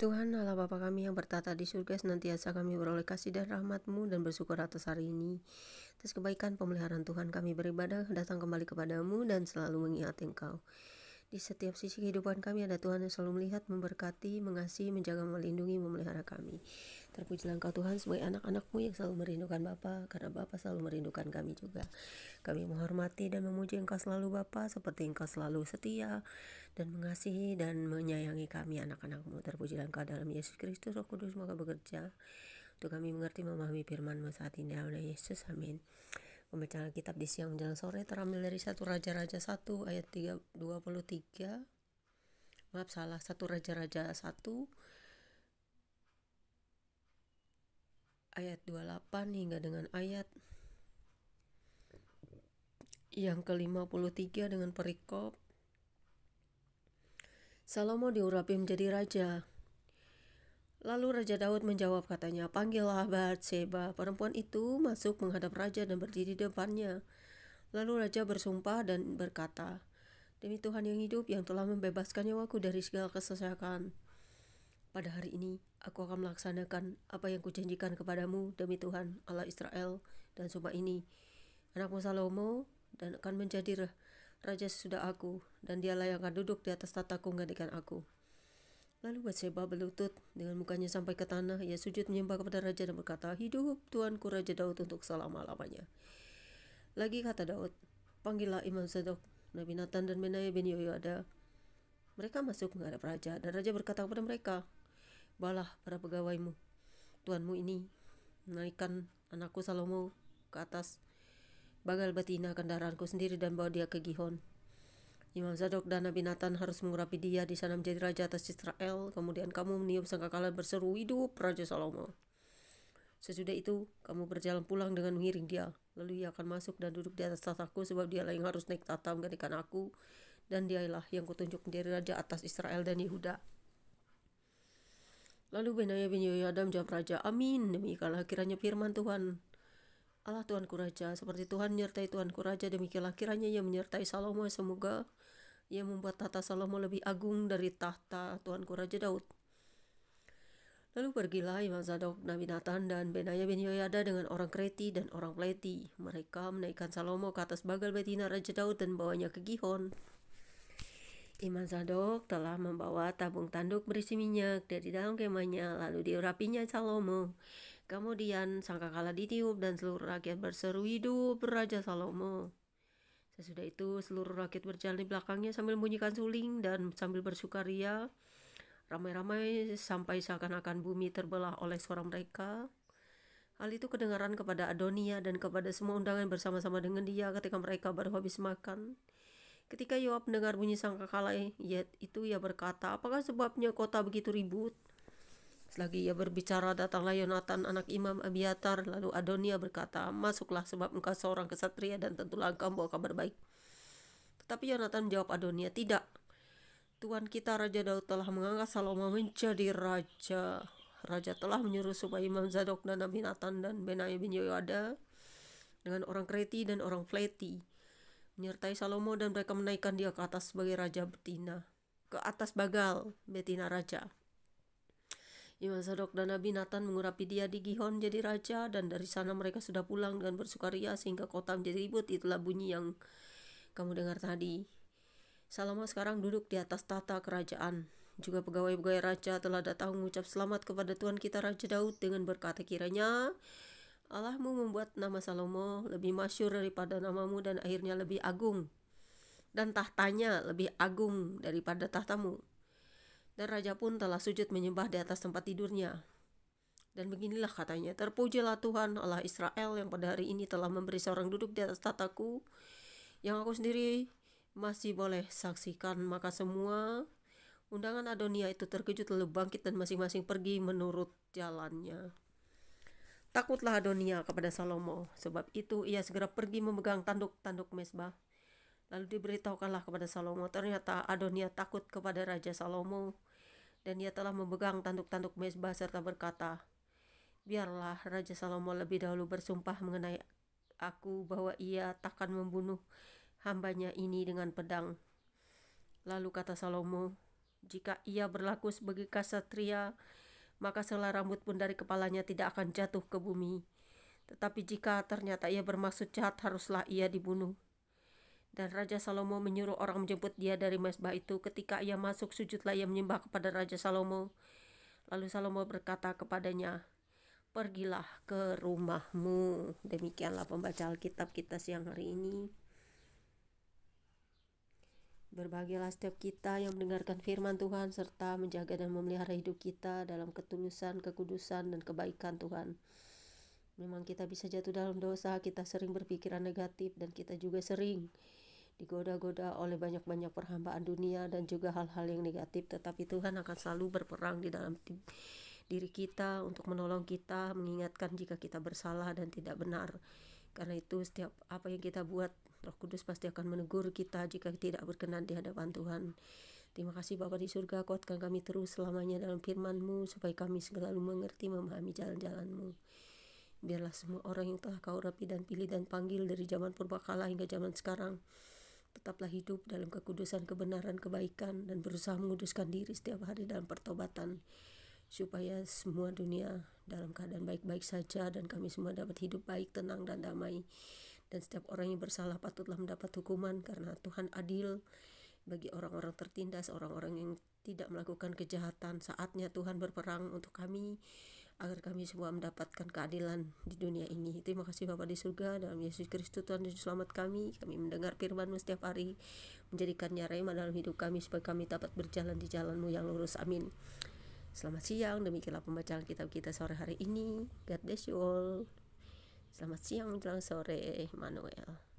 Tuhan Allah Bapa kami yang bertata di surga, senantiasa kami beroleh kasih dan rahmat-Mu dan bersyukur atas hari ini. Atas kebaikan pemeliharaan Tuhan kami beribadah, datang kembali kepadamu dan selalu mengingat Engkau. Di setiap sisi kehidupan kami ada Tuhan yang selalu melihat, memberkati, mengasihi, menjaga, melindungi, memelihara kami. Terpujilah Engkau Tuhan sebagai anak-anak-Mu yang selalu merindukan Bapa, karena Bapa selalu merindukan kami juga. Kami menghormati dan memuji Engkau selalu Bapa, seperti Engkau selalu setia dan mengasihi dan menyayangi kami anak-anak-Mu. Terpujilah Engkau dalam Yesus Kristus, Roh Kudus, maka bekerja untuk kami mengerti memahami firman-Mu saat ini. Dalam nama Yesus, amin. Pembacaan kitab di siang menjelang sore terambil dari 1 Raja-Raja 1 ayat 23. 1 Raja-Raja 1 ayat 28 hingga dengan ayat yang ke-53 dengan perikop Salomo diurapi menjadi raja. Lalu Raja Daud menjawab, katanya, "Panggillah Batseba." Perempuan itu masuk menghadap raja dan berdiri di depannya. Lalu raja bersumpah dan berkata, "Demi Tuhan yang hidup yang telah membebaskan nyawaku dari segala kesesakan, pada hari ini aku akan melaksanakan apa yang kujanjikan kepadamu demi Tuhan Allah Israel, dan sumpah ini, anakmu Salomo dan akan menjadi raja sesudah aku, dan dialah yang akan duduk di atas tataku menggantikan aku." Lalu Batseba berlutut dengan mukanya sampai ke tanah. Ia sujud menyembah kepada raja dan berkata, "Hidup Tuanku Raja Daud untuk selama-lamanya." Lagi kata Daud, "Panggillah Imam Zadok, Nabi Nathan dan Benaya bin Yehoiada." Mereka masuk menghadap raja, dan raja berkata kepada mereka, "Bawalah para pegawaimu, tuanmu ini menaikkan anakku Salomo ke atas bagal betina kendaraanku sendiri dan bawa dia ke Gihon. Imam Zadok dan Nabi Nathan harus mengurapi dia di sana menjadi raja atas Israel. Kemudian kamu meniup sangkakala berseru, 'Hidup Raja Salomo.' Sesudah itu kamu berjalan pulang dengan mengiring dia. Lalu ia akan masuk dan duduk di atas tataku, sebab dialah yang harus naik tahta menggantikan aku, dan dialah yang kutunjuk menjadi raja atas Israel dan Yehuda." Lalu Benaya bin Yehoiada menjawab raja, "Amin, demikianlah kiranya firman Tuhan Allah Tuanku Raja, seperti Tuhan menyertai Tuanku Raja, demikianlah kiranya ia menyertai Salomo, semoga ia membuat tahta Salomo lebih agung dari tahta Tuanku Raja Daud." Lalu pergilah Imam Zadok, Nabi Nathan, dan Benaya bin Yehoiada dengan orang Kreti dan orang Pleti. Mereka menaikkan Salomo ke atas bagal betina Raja Daud dan bawanya ke Gihon. Imam Zadok telah membawa tabung tanduk berisi minyak dari dalam kemahnya, lalu diurapinya Salomo. Kemudian sangkakala ditiup dan seluruh rakyat berseru, "Hidup Raja Salomo." Sesudah itu seluruh rakyat berjalan di belakangnya sambil membunyikan suling dan sambil bersukaria ramai-ramai sampai seakan-akan bumi terbelah oleh suara mereka. Hal itu kedengaran kepada Adonia dan kepada semua undangan bersama-sama dengan dia ketika mereka baru habis makan. Ketika Yoab mendengar bunyi sangkakala itu, ia berkata, "Apakah sebabnya kota begitu ribut?" Selagi ia berbicara, datanglah Yonatan anak Imam Abiatar. Lalu Adonia berkata, "Masuklah, sebab engkau seorang kesatria dan tentulah engkau membawa kabar baik." Tetapi Yonatan menjawab Adonia, "Tidak, Tuan kita Raja Daud telah mengangkat Salomo menjadi raja. Raja telah menyuruh supaya Imam Zadok dan Nabi Nathan dan Benaya bin Yehoiada dengan orang Kreti dan orang Pleti menyertai Salomo, dan mereka menaikkan dia ke atas sebagai raja betina, ke atas bagal betina raja. Imam Zadok dan Nabi Nathan mengurapi dia di Gihon jadi raja, dan dari sana mereka sudah pulang dengan bersukaria sehingga kota menjadi ribut. Itulah bunyi yang kamu dengar tadi. Salomo sekarang duduk di atas tahta kerajaan. Juga pegawai-pegawai raja telah datang mengucap selamat kepada Tuhan kita Raja Daud dengan berkata, "Kiranya Allahmu membuat nama Salomo lebih masyhur daripada namamu, dan akhirnya lebih agung, dan tahtanya lebih agung daripada tahtamu." Dan raja pun telah sujud menyembah di atas tempat tidurnya. Dan beginilah katanya, "Terpujilah Tuhan Allah Israel yang pada hari ini telah memberi seorang duduk di atas tahtaku, yang aku sendiri masih boleh saksikan." Maka semua undangan Adonia itu terkejut lalu bangkit dan masing-masing pergi menurut jalannya. Takutlah Adonia kepada Salomo, sebab itu ia segera pergi memegang tanduk-tanduk mezbah. Lalu diberitahukanlah kepada Salomo, ternyata Adonia takut kepada Raja Salomo, dan ia telah memegang tanduk-tanduk mezbah serta berkata, "Biarlah Raja Salomo lebih dahulu bersumpah mengenai aku bahwa ia takkan membunuh hambanya ini dengan pedang." Lalu kata Salomo, Jika ia berlaku sebagai ksatria, maka selai rambut pun dari kepalanya tidak akan jatuh ke bumi. Tetapi jika ternyata ia bermaksud jahat, haruslah ia dibunuh. Dan Raja Salomo menyuruh orang menjemput dia dari mezbah itu. Ketika ia masuk, sujudlah ia menyembah kepada Raja Salomo. Lalu Salomo berkata kepadanya, "Pergilah ke rumahmu." Demikianlah pembacaan Alkitab kita siang hari ini. Berbahagialah setiap kita yang mendengarkan firman Tuhan serta menjaga dan memelihara hidup kita dalam ketulusan, kekudusan, dan kebaikan Tuhan. Memang kita bisa jatuh dalam dosa, kita sering berpikiran negatif, dan kita juga sering digoda-goda oleh banyak-banyak perhambaan dunia dan juga hal-hal yang negatif. Tetapi Tuhan akan selalu berperang di dalam diri kita untuk menolong kita, mengingatkan jika kita bersalah dan tidak benar. Karena itu setiap apa yang kita buat, Roh Kudus pasti akan menegur kita jika tidak berkenan di hadapan Tuhan. Terima kasih Bapa di surga, kuatkan kami terus selamanya dalam firman-Mu, supaya kami selalu mengerti, memahami jalan-jalan-Mu. Biarlah semua orang yang telah Kau rapi dan pilih dan panggil dari zaman purbakala hingga zaman sekarang, tetaplah hidup dalam kekudusan, kebenaran, kebaikan, dan berusaha menguduskan diri setiap hari dalam pertobatan, supaya semua dunia dalam keadaan baik-baik saja dan kami semua dapat hidup baik, tenang, dan damai. Dan setiap orang yang bersalah patutlah mendapat hukuman, karena Tuhan adil bagi orang-orang tertindas, orang-orang yang tidak melakukan kejahatan. Saatnya Tuhan berperang untuk kami, agar kami semua mendapatkan keadilan di dunia ini. Terima kasih Bapa di surga, dalam Yesus Kristus Tuhan dan Selamat kami mendengar firman-Mu setiap hari, menjadikannya rema dalam hidup kami, supaya kami dapat berjalan di jalan-Mu yang lurus. Amin. Selamat siang, demikianlah pembacaan kitab kita sore hari ini. God bless you all. Selamat siang menjelang sore, Manuel.